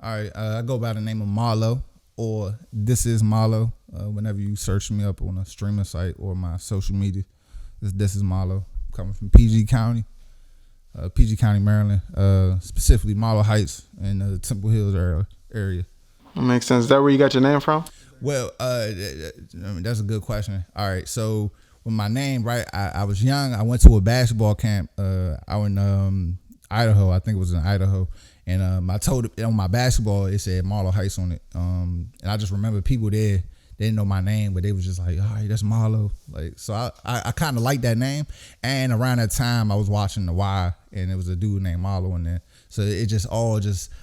All right, I go by the name of Marlow, or This Is Marlow. Whenever you search me up on a streaming site or my social media, This Is Marlow. Coming from PG County, Maryland, specifically Marlow Heights and the Temple Hills area. That makes sense. Is that where you got your name from? Well, that's a good question. All right, so with my name, right, I was young. I went to a basketball camp out in Idaho. I think it was in Idaho. And I told it on my basketball, it said Marlow Heights on it. And I just remember people there, they didn't know my name, but they was just like, all right, that's Marlow. Like, so I kind of liked that name. And around that time, I was watching The Wire, and there was a dude named Marlow in there. So it just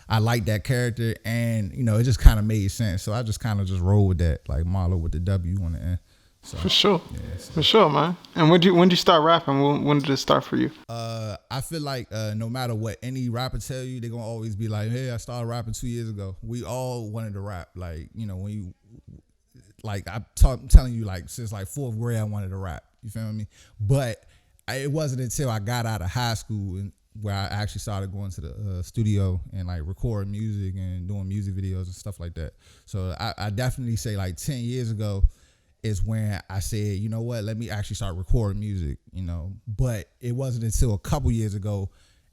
I liked that character, and, it just kind of made sense. So I just kind of just rolled with that, like Marlow with the W on the end. So, for sure. Yeah, so. For sure, man. And when did you start rapping? When did it start for you? I feel like no matter what any rapper tell you, they're going to always be like, hey, I started rapping 2 years ago. We all wanted to rap. Like, when you, like I'm telling you, like since like fourth grade, I wanted to rap. You feel me? But it wasn't until I got out of high school and where I actually started going to the studio and like recording music and doing music videos and stuff like that. So I definitely say like 10 years ago is when I said, you know what, let me actually start recording music, But it wasn't until a couple years ago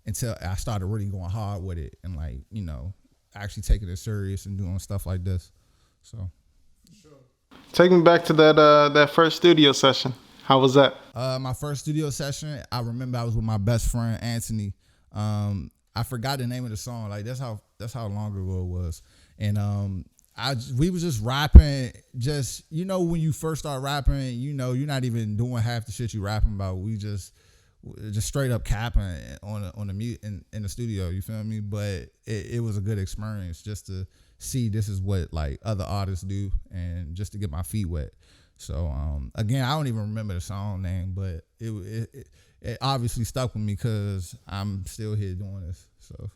until I started really going hard with it and like, actually taking it serious and doing stuff like this. So. Take me back to that first studio session. How was that? My first studio session, I remember I was with my best friend Anthony. I forgot the name of the song. Like that's how long ago it was. And we was just rapping. Just when you first start rapping, you're not even doing half the shit you rapping about. We just straight up capping on the mute in the studio. You feel me? But it was a good experience just to see this is what like other artists do and just to get my feet wet. So again, I don't even remember the song name, but it obviously stuck with me because I'm still here doing this. So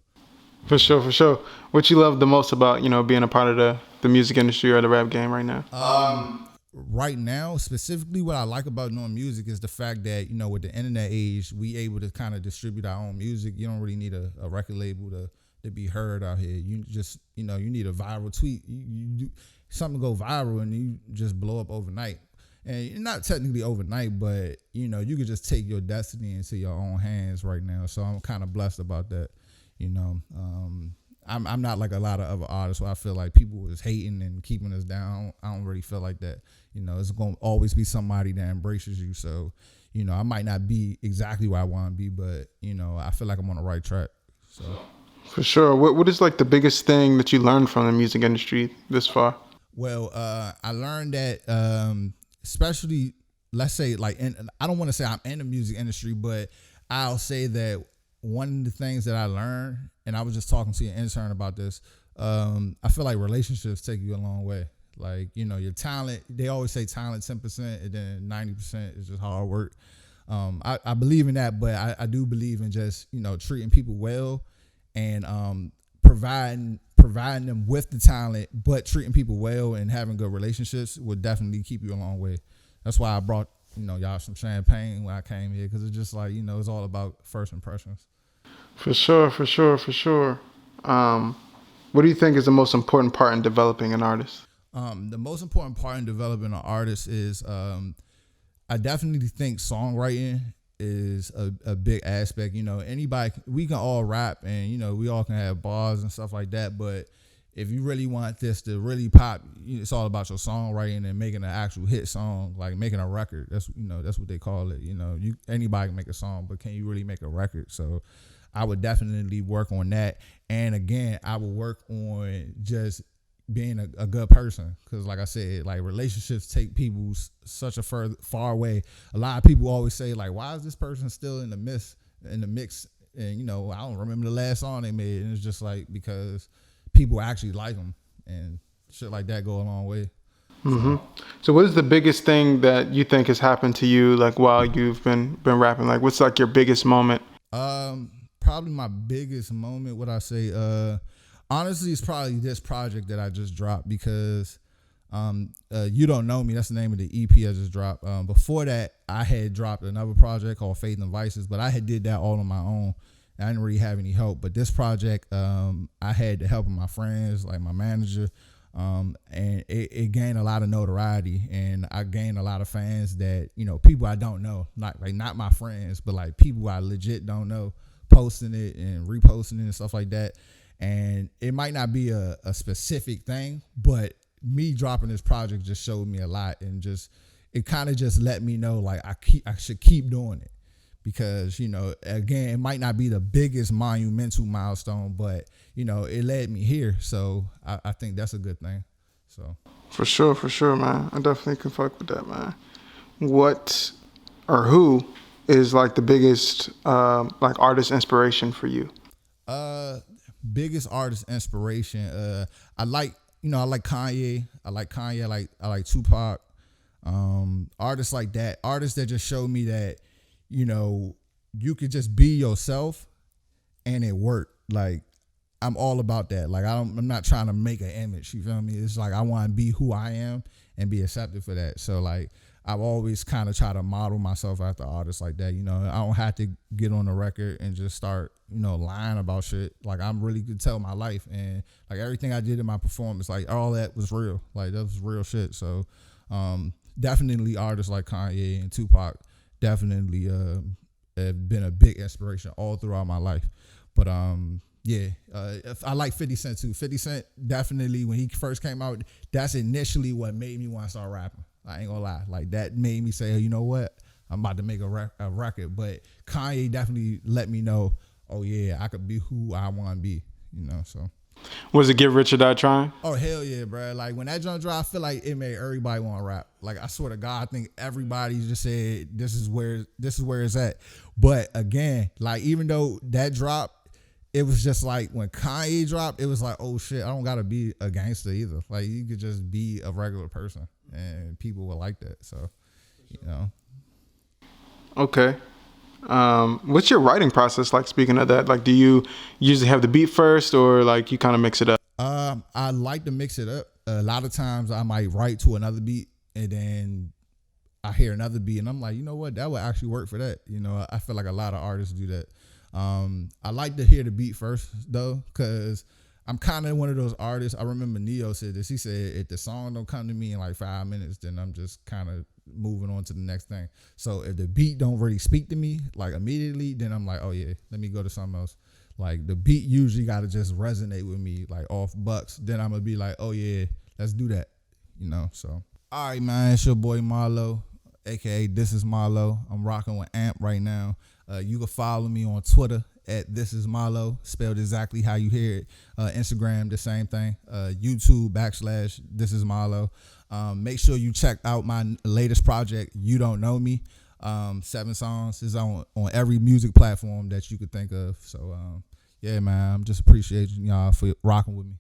for sure. What you love the most about being a part of the music industry or the rap game right now? Right now, specifically, what I like about doing music is the fact that with the internet age, we able to kind of distribute our own music. You don't really need a record label to be heard out here. You just you need a viral tweet. You do something go viral and you just blow up overnight. And not technically overnight, but you could just take your destiny into your own hands right now. So I'm kind of blessed about that. I'm not like a lot of other artists where I feel like people is hating and keeping us down. I don't really feel like that. It's gonna always be somebody that embraces you. So I might not be exactly where I want to be, but I feel like I'm on the right track. So. For sure. What is like the biggest thing that you learned from the music industry this far? Well, I learned that, especially, let's say, like, I don't want to say I'm in the music industry, but I'll say that one of the things that I learned, and I was just talking to an intern about this, I feel like relationships take you a long way. Like, your talent, they always say talent 10% and then 90% is just hard work. I believe in that, but I do believe in just, treating people well and providing them with the talent, but treating people well and having good relationships would definitely keep you a long way. That's why I brought y'all some champagne when I came here, because it's just like it's all about first impressions. For sure. What do you think is the most important part in developing an artist? The most important part in developing an artist is I definitely think songwriting is a big aspect. Anybody, we can all rap and we all can have bars and stuff like that, but if you really want this to really pop, it's all about your songwriting and making an actual hit song, like making a record. That's that's what they call it. Anybody can make a song, but can you really make a record? So I would definitely work on that. And again, I would work on just being a good person, because like I said, like relationships take people such a far away. A lot of people always say like, why is this person still in the mix? And I don't remember the last song they made, and it's just like because people actually like them and shit like that go a long way. Mm-hmm. So what is the biggest thing that you think has happened to you like while you've been rapping? Like what's like your biggest moment? Probably my biggest moment, what I say, honestly, it's probably this project that I just dropped, because You Don't Know Me, that's the name of the EP I just dropped. Before that, I had dropped another project called Faith and Vices, but I had did that all on my own. I didn't really have any help. But this project, I had the help of my friends, like my manager, and it gained a lot of notoriety, and I gained a lot of fans that, you know, people I don't know, not my friends, but like people I legit don't know, posting it and reposting it and stuff like that. And it might not be a specific thing, but me dropping this project just showed me a lot, and just it kind of just let me know like I should keep doing it, because, you know, again, it might not be the biggest monumental milestone, but, you know, it led me here. So I think that's a good thing. So For sure, man. I definitely can fuck with that, man. What or who is like the biggest like artist inspiration for you? Biggest artist inspiration. I like Kanye. I like Kanye. I like Tupac. Artists like that. Artists that just show me that, you know, you could just be yourself and it worked. Like, I'm all about that. Like, I'm not trying to make an image. You feel me? It's like I want to be who I am and be accepted for that. So like, I've always kind of tried to model myself after artists like that. You know, I don't have to get on the record and just start, you know, lying about shit. Like, I'm really good to tell my life, and like everything I did in my performance, like all that was real. Like, that was real shit. So definitely artists like Kanye and Tupac definitely have been a big inspiration all throughout my life. But yeah, I like 50 Cent too. 50 Cent, definitely, when he first came out, that's initially what made me want to start rapping. I ain't gonna lie. Like, that made me say, hey, you know what? I'm about to make a record. But Kanye definitely let me know, oh yeah, I could be who I want to be, you know, so. Was it Get Rich or Die Trying? Oh, hell yeah, bro. Like, when that joint dropped, I feel like it made everybody want to rap. Like, I swear to God, I think everybody just said, this is where it's at. But again, like, even though that dropped, it was just like when Kanye dropped, it was like, oh shit, I don't gotta be a gangster either. Like, you could just be a regular person, and people will like that. So, you know. Okay. What's your writing process like? Speaking of that, like, do you usually have the beat first, or like you kind of mix it up? I like to mix it up. A lot of times I might write to another beat, and then I hear another beat, and I'm like, you know what, that would actually work for that. You know, I feel like a lot of artists do that. I like to hear the beat first though, because I'm kind of one of those artists. I remember Neo said this. He said, if the song don't come to me in like 5 minutes, then I'm just kind of moving on to the next thing. So if the beat don't really speak to me like immediately, then I'm like, oh yeah, let me go to something else. Like, the beat usually got to just resonate with me, like off bucks. Then I'm gonna be like, oh yeah, let's do that, you know. So, all right, man, it's your boy Marlow, aka This Is Marlow. I'm rocking with Amp right now. You can follow me on Twitter at This Is Marlow, spelled exactly how you hear it. Instagram, the same thing. YouTube / This Is Marlow. Make sure you check out my latest project, You Don't Know Me. 7 songs is on every music platform that you could think of. So yeah, man, I'm just appreciating y'all for rocking with me.